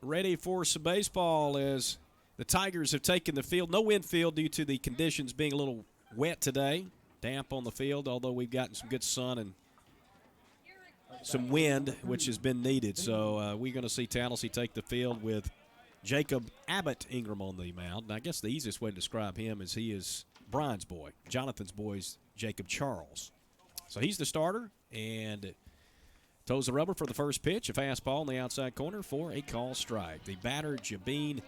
ready for some baseball as the Tigers have taken the field. No infield due to the conditions being a little wet today. Damp on the field, although we've gotten some good sun and some wind, which has been needed. So we're going to see Tallassee take the field with Jacob Abbott Ingram on the mound. And I guess the easiest way to describe him is he is Brian's boy. Jonathan's boy is Jacob Charles. So he's the starter, and toes the rubber for the first pitch. A fastball in the outside corner for a call strike. The batter, Jabin,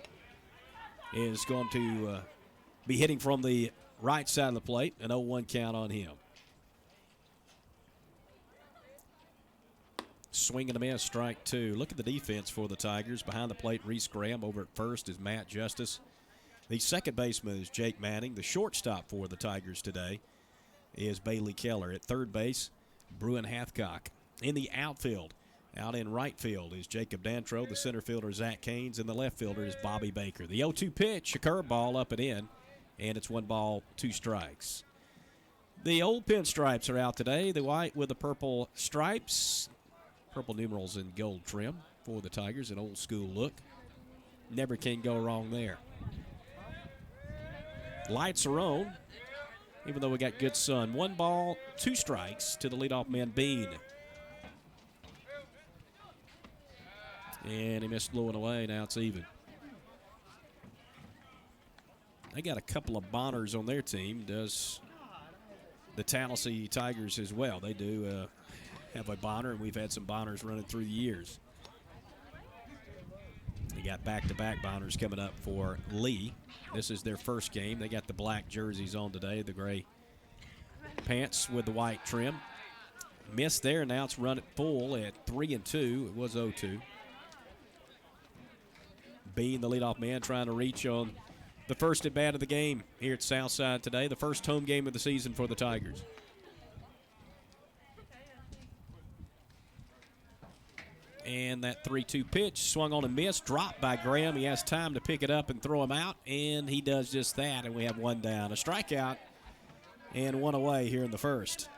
is going to be hitting from the right side of the plate. An 0-1 count on him. Swing and a miss, strike two. Look at the defense for the Tigers. Behind the plate, Reese Graham. Over at first is Matt Justice. The second baseman is Jake Manning. The shortstop for the Tigers today is Bailey Keller. At third base, Bruin Hathcock. In the outfield, out in right field is Jacob Dantro. The center fielder is Zach Caines, and the left fielder is Bobby Baker. The 0-2 pitch, a curveball up and in, and it's 1 ball, 2 strikes. The old pinstripes are out today. The white with the purple stripes. Purple numerals in gold trim for the Tigers, an old school look. Never can go wrong there. Lights are on, even though we got good sun. 1 ball, 2 strikes to the leadoff man, Bean. And he missed blowing away. Now it's even. They got a couple of Bonners on their team. Does the Tallassee Tigers as well. They do have a Bonner, and we've had some Bonners running through the years. They got back-to-back Bonners coming up for Lee. This is their first game. They got the black jerseys on today, the gray pants with the white trim. Missed there. Now it's run it full at 3-2. It was 0-2. Bean, the leadoff man, trying to reach on the first at bat of the game here at Southside today. The first home game of the season for the Tigers. And that 3-2 pitch swung on and missed, dropped by Graham. He has time to pick it up and throw him out, and he does just that, and we have 1 down. A strikeout and 1 away here in the first.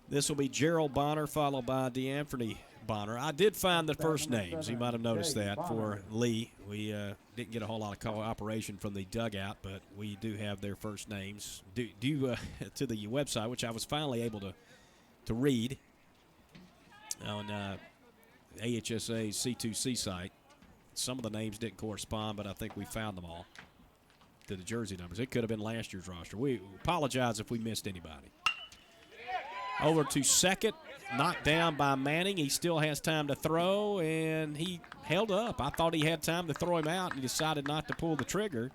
This will be Gerald Bonner, followed by DeAnthony Bonner. I did find the first names. You might have noticed that for Lee. We didn't get a whole lot of cooperation from the dugout, but we do have their first names due to the website, which I was finally able to read on AHSA's C2C site. Some of the names didn't correspond, but I think we found them all to the jersey numbers. It could have been last year's roster. We apologize if we missed anybody. Over to second, knocked down by Manning. He still has time to throw, and he held up. I thought he had time to throw him out, and he decided not to pull the trigger.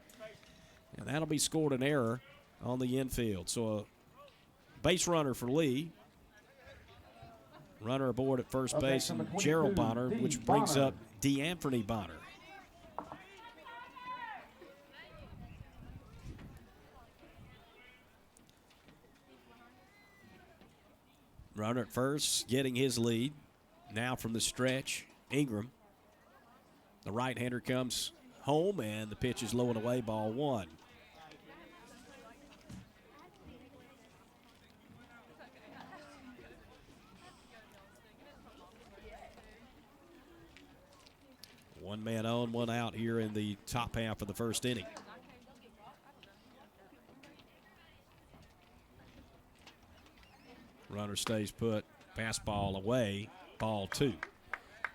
And that'll be scored an error on the infield. So a base runner for Lee. Runner aboard at first base, and Gerald Bonner, which brings up DeAnthony Bonner. Runner at first, getting his lead. Now from the stretch, Ingram. The right-hander comes home, and the pitch is low and away, ball 1. One man on, 1 out here in the top half of the first inning. Runner stays put, fastball away, ball 2.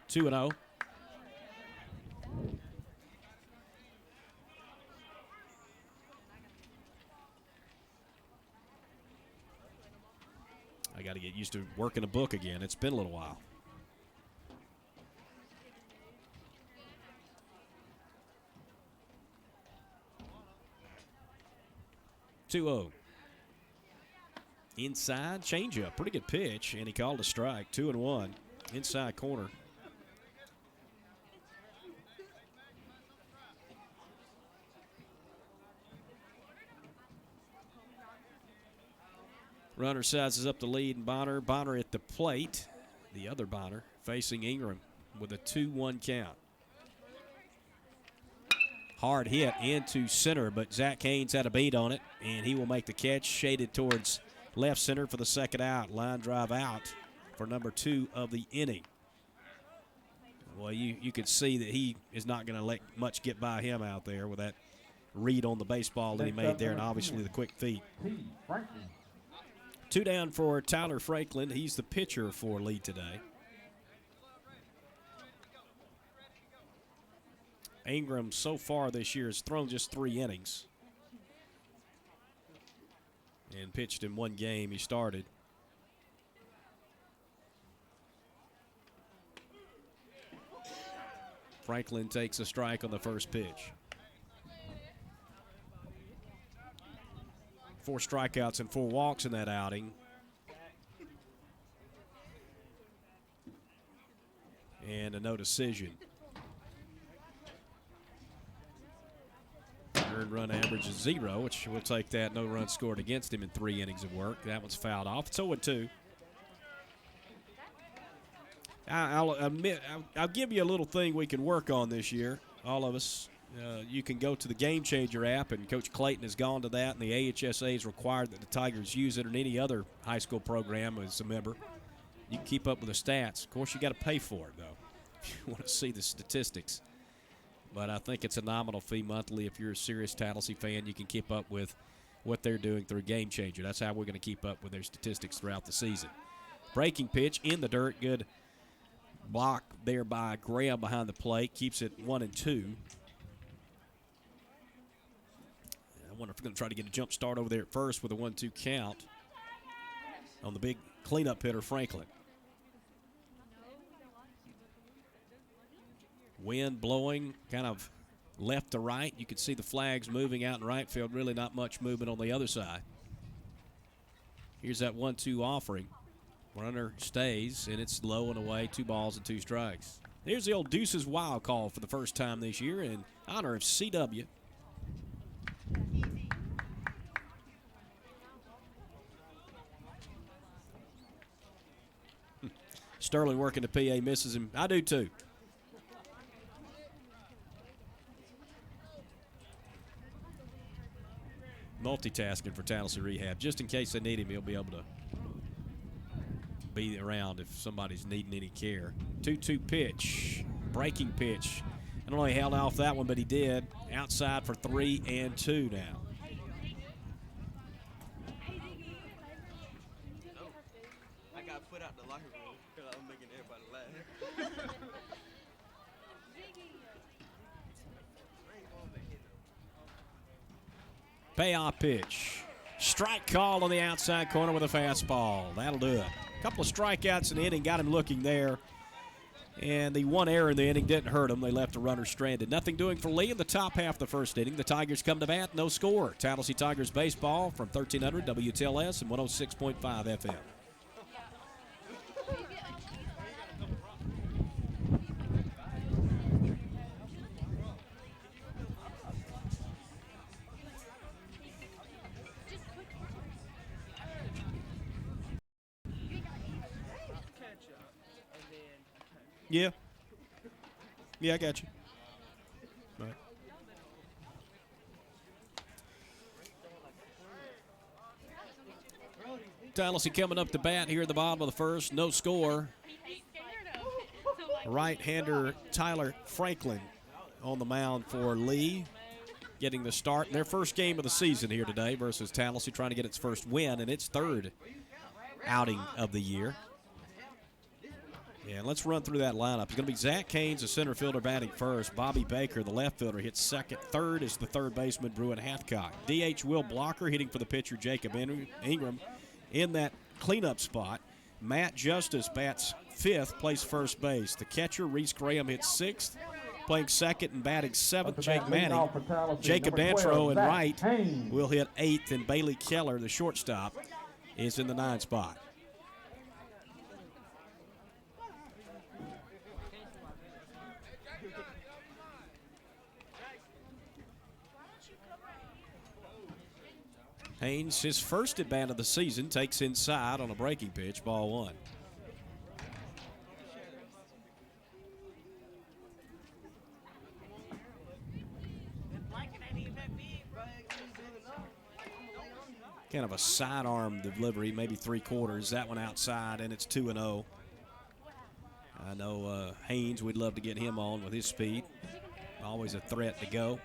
2-0. I got to get used to working a book again. It's been a little while. 2-0. Inside, changeup, pretty good pitch, and he called a strike. 2-1, inside corner. Runner sizes up the lead, and Bonner at the plate. The other Bonner facing Ingram with a 2-1 count. Hard hit into center, but Zach Caines had a beat on it, and he will make the catch, shaded towards left center for the second out. Line drive out for number 2 of the inning. Well, you could see that he is not going to let much get by him out there with that read on the baseball that he made there, and obviously the quick feet. 2 down for Tyler Franklin. He's the pitcher for Lee today. Ingram so far this year has thrown just 3 innings and pitched in 1 game. He started. Franklin takes a strike on the first pitch. 4 strikeouts and 4 walks in that outing. And a no decision. Earned run average is 0, which we'll take that. No runs scored against him in 3 innings of work. That one's fouled off. It's 0-2. I'll admit, I'll give you a little thing we can work on this year, all of us. You can go to the Game Changer app, and Coach Clayton has gone to that, and the AHSA is required that the Tigers use it, or any other high school program as a member. You can keep up with the stats. Of course, you got to pay for it, though, if you want to see the statistics. But I think it's a nominal fee monthly. If you're a serious Tallassee fan, you can keep up with what they're doing through Game Changer. That's how we're going to keep up with their statistics throughout the season. Breaking pitch in the dirt. Good block there by Graham behind the plate. Keeps it 1-2. I wonder if we're going to try to get a jump start over there at first with a 1-2 count on the big cleanup hitter, Franklin. Wind blowing kind of left to right. You can see the flags moving out in right field. Really not much movement on the other side. Here's that 1-2 offering. Runner stays, and it's low and away. 2 balls and 2 strikes. Here's the old Deuces Wild call for the first time this year in honor of CW. Sterling working the PA, misses him. I do too. Multitasking for Tallassee Rehab. Just in case they need him, he'll be able to be around if somebody's needing any care. 2-2 pitch. Breaking pitch. I don't know he held off that one, but he did. Outside for 3-2 now. I got put out the locker room because I was making everybody laugh. Payoff pitch. Strike call on the outside corner with a fastball. That'll do it. A couple of strikeouts in the inning got him looking there. And the 1 error in the inning didn't hurt him. They left a runner stranded. Nothing doing for Lee in the top half of the first inning. The Tigers come to bat, no score. Tallassee Tigers baseball from 1300 WTLS and 106.5 FM. Yeah. Yeah, I got you. All right. Tallassee coming up to bat here at the bottom of the first. No score. Right-hander Tyler Franklin on the mound for Lee, getting the start in their first game of the season here today versus Tallassee, trying to get its first win and its 3rd outing of the year. Yeah, let's run through that lineup. It's going to be Zach Haynes, the center fielder, batting first. Bobby Baker, the left fielder, hits second. Third is the third baseman, Bruin Hathcock. DH Will Blocker hitting for the pitcher, Jacob Ingram. In that cleanup spot, Matt Justice bats 5th, plays first base. The catcher, Reese Graham, hits 6th. Playing second and batting 7th, Jake Manning. Jacob Dantro in right will hit 8th, and Bailey Keller, the shortstop, is in the 9th spot. Haynes, his first at bat of the season, takes inside on a breaking pitch, ball 1. Kind of a sidearm delivery, maybe 3/4. That one outside, and it's 2-0. I know Haynes, we'd love to get him on with his speed. Always a threat to go.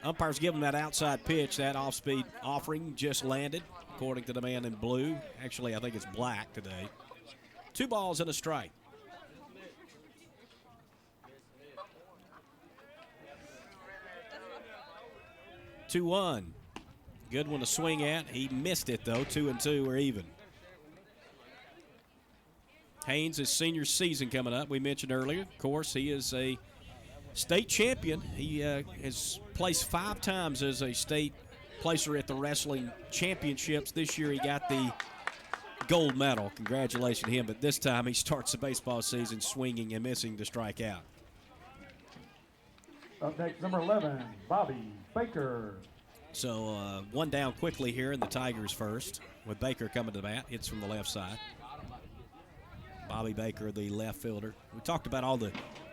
Umpires give him that outside pitch. That off-speed offering just landed, according to the man in blue. Actually, I think it's black today. 2 balls and a strike. Two one. Good one to swing at. He missed it, though. 2-2 are even. Haynes' his senior season coming up. We mentioned earlier, of course, he is a state champion. He has placed 5 times as a state placer at the wrestling championships. This year he got the gold medal. Congratulations to him. But this time he starts the baseball season swinging and missing to strike out. Up next, number 11, Bobby Baker. So one down quickly here in the Tigers first, with Baker coming to the bat. Hits from the left side. Bobby Baker, the left fielder. We talked about all the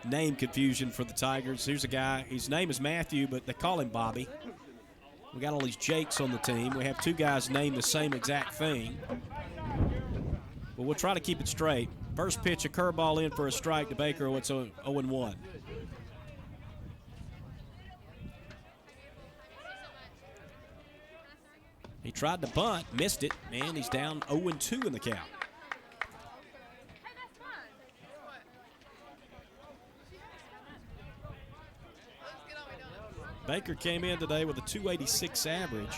name confusion for the Tigers. Here's a guy, his name is Matthew, but they call him Bobby. We got all these Jakes on the team. We have 2 guys named the same exact thing. But we'll try to keep it straight. First pitch, a curveball in for a strike to Baker. It's 0-1. He tried to bunt, missed it, and he's down 0-2 in the count. Baker came in today with a 286 average.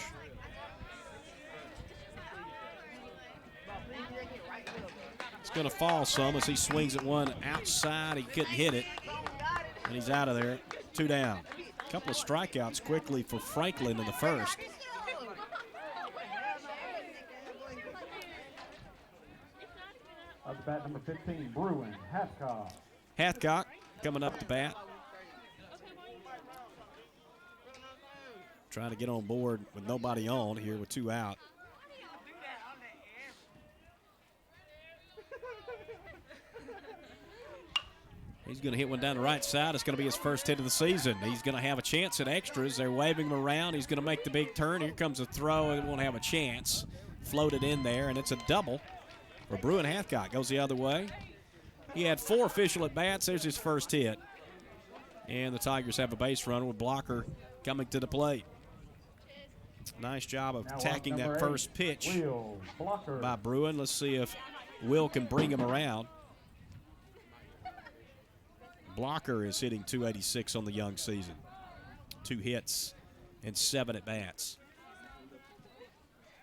It's going to fall some as he swings at one outside. He couldn't hit it, and he's out of there. 2 down. A couple of strikeouts quickly for Franklin in the first. Up to bat, number 15, Bruin, Hathcock. Hathcock coming up to bat. Trying to get on board with nobody on here with 2 out. He's going to hit one down the right side. It's going to be his first hit of the season. He's going to have a chance at extras. They're waving him around. He's going to make the big turn. Here comes a throw. It won't have a chance. Floated in there, and it's a double for Bruin. Hathcock goes the other way. He had 4 official at-bats. There's his first hit. And the Tigers have a base runner with Blocker coming to the plate. Nice job of attacking that first pitch by Bruin. Let's see if Will can bring him around. Blocker is hitting 286 on the young season. 2 hits and 7 at-bats.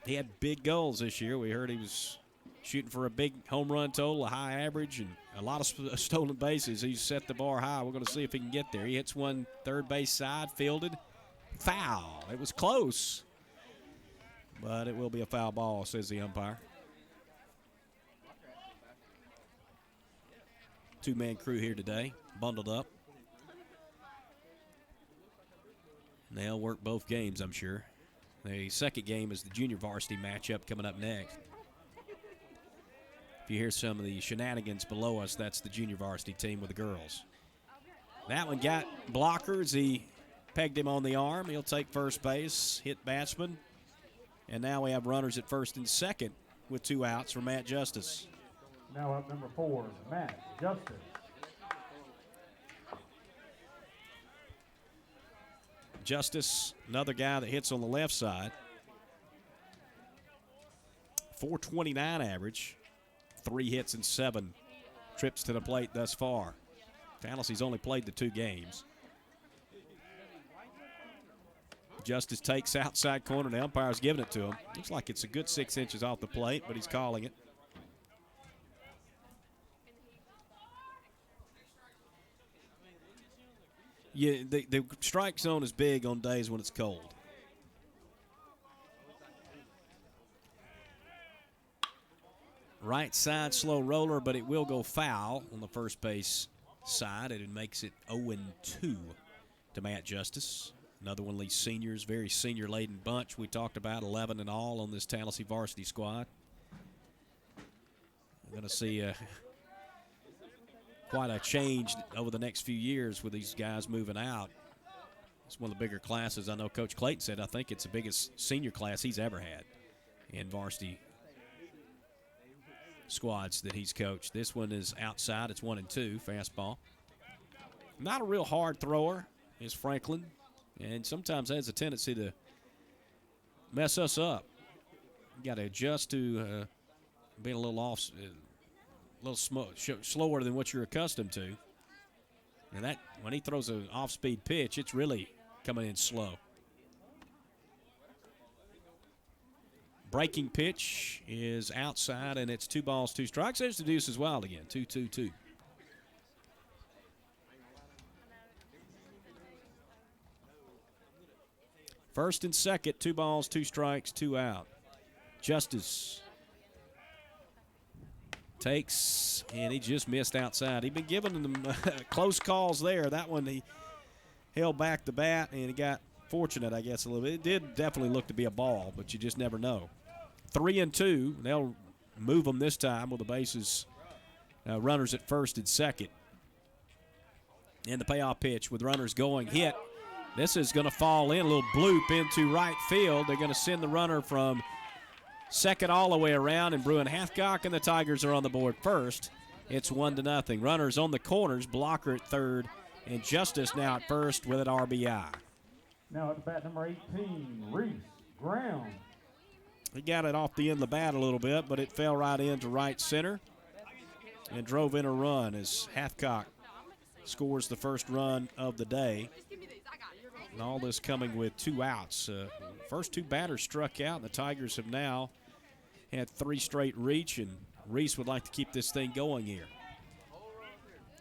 He had big goals this year. We heard he was shooting for a big home run total, a high average, and a lot of stolen bases. He's set the bar high. We're going to see if he can get there. He hits one third base side, fielded. Foul. It was close, but it will be a foul ball, says the umpire. 2-man crew here today, bundled up. They'll work both games, I'm sure. The second game is the junior varsity matchup coming up next. If you hear some of the shenanigans below us, that's the junior varsity team with the girls. That one got Blocker as he pegged him on the arm. He'll take first base, hit batsman. And now we have runners at first and second with 2 outs for Matt Justice. Now up number 4, Matt Justice. Justice, another guy that hits on the left side. 429 average, 3 hits and 7 trips to the plate thus far. Tallassee's only played the 2 games. Justice takes outside corner. The umpire's giving it to him. Looks like it's a good 6 inches off the plate, but he's calling it. Yeah, the strike zone is big on days when it's cold. Right side slow roller, but it will go foul on the first base side, and it makes it 0-2 to Matt Justice. Another one of these seniors, very senior-laden bunch. We talked about 11 in all on this Tallassee varsity squad. We're going to see quite a change over the next few years with these guys moving out. It's one of the bigger classes. I know Coach Clayton said I think it's the biggest senior class he's ever had. and varsity squads that he's coached. This one is outside. It's 1-2, fastball. Not a real hard thrower is Franklin, and sometimes has a tendency to mess us up. You got to adjust to being a little off, a little slower than what you're accustomed to. And that when he throws an off-speed pitch, it's really coming in slow. Breaking pitch is outside, and it's 2 balls, 2 strikes. There's the deuce as well again, 2-2-2. First and second, 2 balls, 2 strikes, 2 out. Justice takes, and he just missed outside. He'd been giving them close calls there. That one he held back the bat, and he got fortunate, I guess, a little bit. It did definitely look to be a ball, but you just never know. 3-2. They'll move them this time with the bases, runners at first and second. And the payoff pitch with runners going, hit. This is going to fall in, a little bloop into right field. They're going to send the runner from second all the way around, and Bruin Hathcock and the Tigers are on the board first. It's 1-0. Runners on the corners, Blocker at third, and Justice now at first with an RBI. Now at the bat, number 18, Reese Graham. He got it off the end of the bat a little bit, but it fell right into right center and drove in a run as Hathcock scores the first run of the day. And all this coming with 2 outs. First 2 batters struck out, and the Tigers have now had 3 straight reach, and Reese would like to keep this thing going here.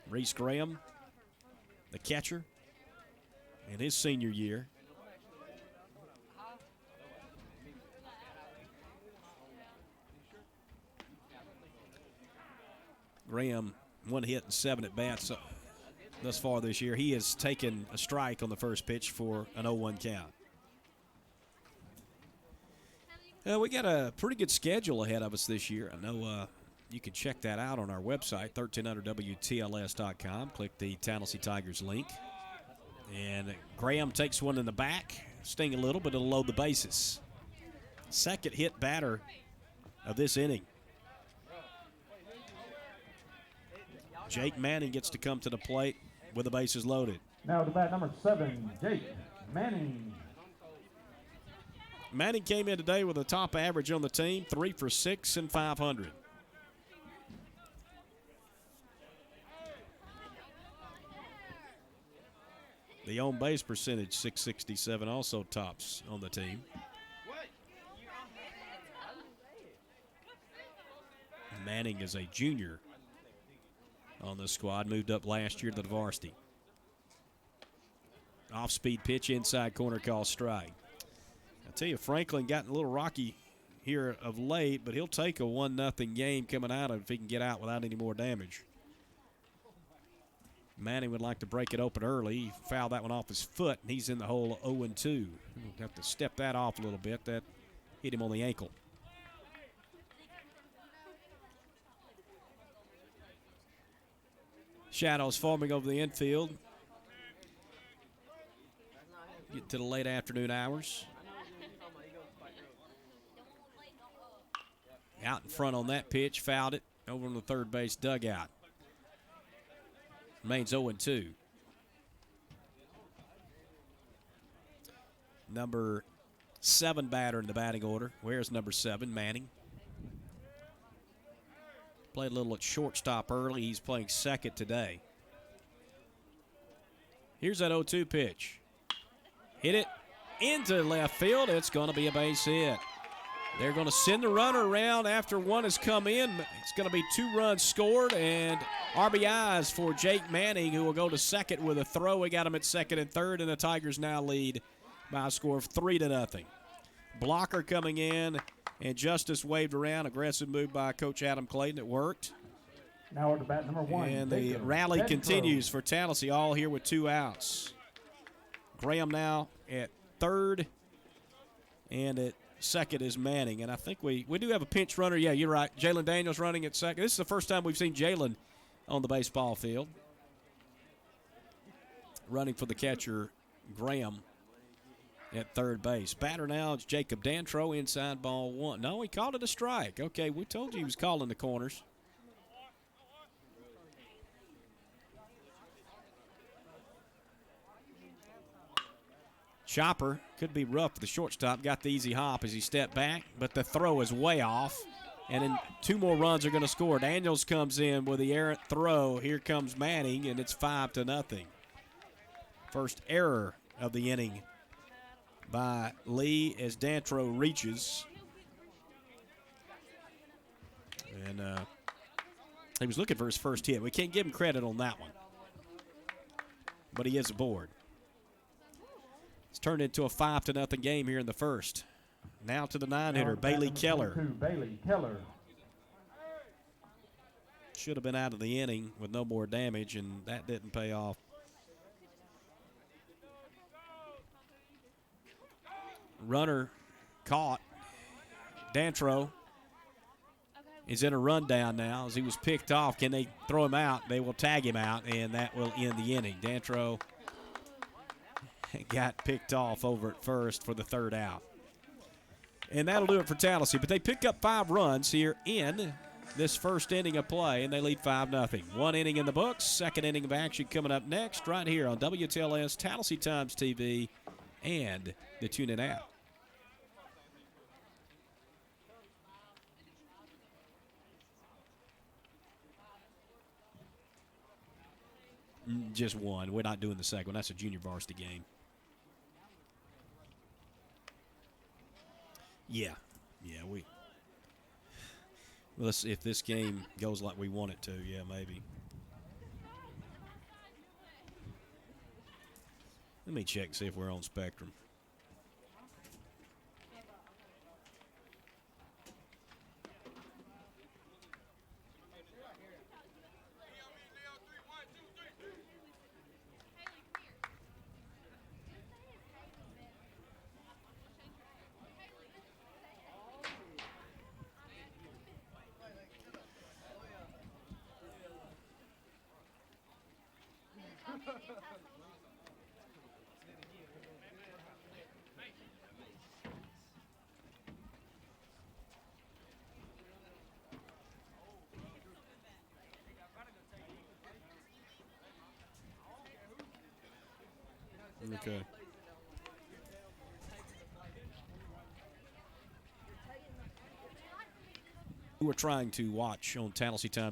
Reese Graham, the catcher, in his senior year. Graham, 1 hit and 7 at bats thus far this year. He has taken a strike on the first pitch for an 0-1 count. We got a pretty good schedule ahead of us this year. I know you can check that out on our website, 1300WTLS.com. Click the Tallassee Tigers link. And Graham takes one in the back, sting a little, but it'll load the bases. Second hit batter of this inning. Jake Manning gets to come to the plate with the bases loaded. Now to bat, number 7, Jake Manning. Manning came in today with a top average on the team, 3 for 6 and 500. The on base percentage, 667, also tops on the team. Manning is a junior on the squad, moved up last year to the varsity. Off-speed pitch, inside corner, call strike. I tell you, Franklin gotten a little rocky here of late, but he'll take a 1-0 game coming out if he can get out without any more damage. Manning would like to break it open early. He fouled that one off his foot, and he's in the hole 0-2. He'll have to step that off a little bit. That hit him on the ankle. Shadows forming over the infield. Get to the late afternoon hours. Out in front on that pitch, fouled it over on the third base dugout. Remains 0-2. Number 7 batter in the batting order. Where's number 7, Manning? Played a little at shortstop early. He's playing second today. Here's that 0-2 pitch. Hit it into left field. It's going to be a base hit. They're going to send the runner around after one has come in. It's going to be 2 runs scored and RBIs for Jake Manning, who will go to second with a throw. We got him at second and third, and the Tigers now lead by a score of 3-0. Blocker coming in, and Justice waved around. Aggressive move by Coach Adam Clayton. It worked. Now at the bat, number 1. And the rally continues for Tallassee, all here with 2 outs. Graham now at third, and at second is Manning. And I think we do have a pinch runner. Yeah, you're right. Jalen Daniels running at second. This is the first time we've seen Jalen on the baseball field. Running for the catcher, Graham. at third base. Batter now is Jacob Dantro, inside ball one. No, he called it a strike. Okay, we told you he was calling the corners. Chopper could be rough for the shortstop. Got the easy hop as he stepped back, but the throw is way off. And then 2 more runs are going to score. Daniels comes in with the errant throw. Here comes Manning, and it's 5-0. First error of the inning by Lee as Dantro reaches. And he was looking for his first hit. We can't give him credit on that one. But he is aboard. It's turned into a 5-0 game here in the first. Now to the 9-hitter, Bailey Keller. Bailey Keller. Should have been out of the inning with no more damage, and that didn't pay off. Runner caught. Dantro is in a rundown now as he was picked off. Can they throw him out? They will tag him out, and that will end the inning. Dantro got picked off over at first for the third out. And that'll do it for Tallassee. But they pick up 5 runs here in this first inning of play, and they lead 5-0. 1 inning in the books, second inning of action coming up next right here on WTLS, Tallassee Times TV, and the TuneIn app. Just one. We're not doing the second one. That's a junior varsity game. Yeah, well, if this game goes like we want it to, yeah, maybe. Let me check, see if we're on Spectrum. Okay. We're trying to watch on Tallassee Times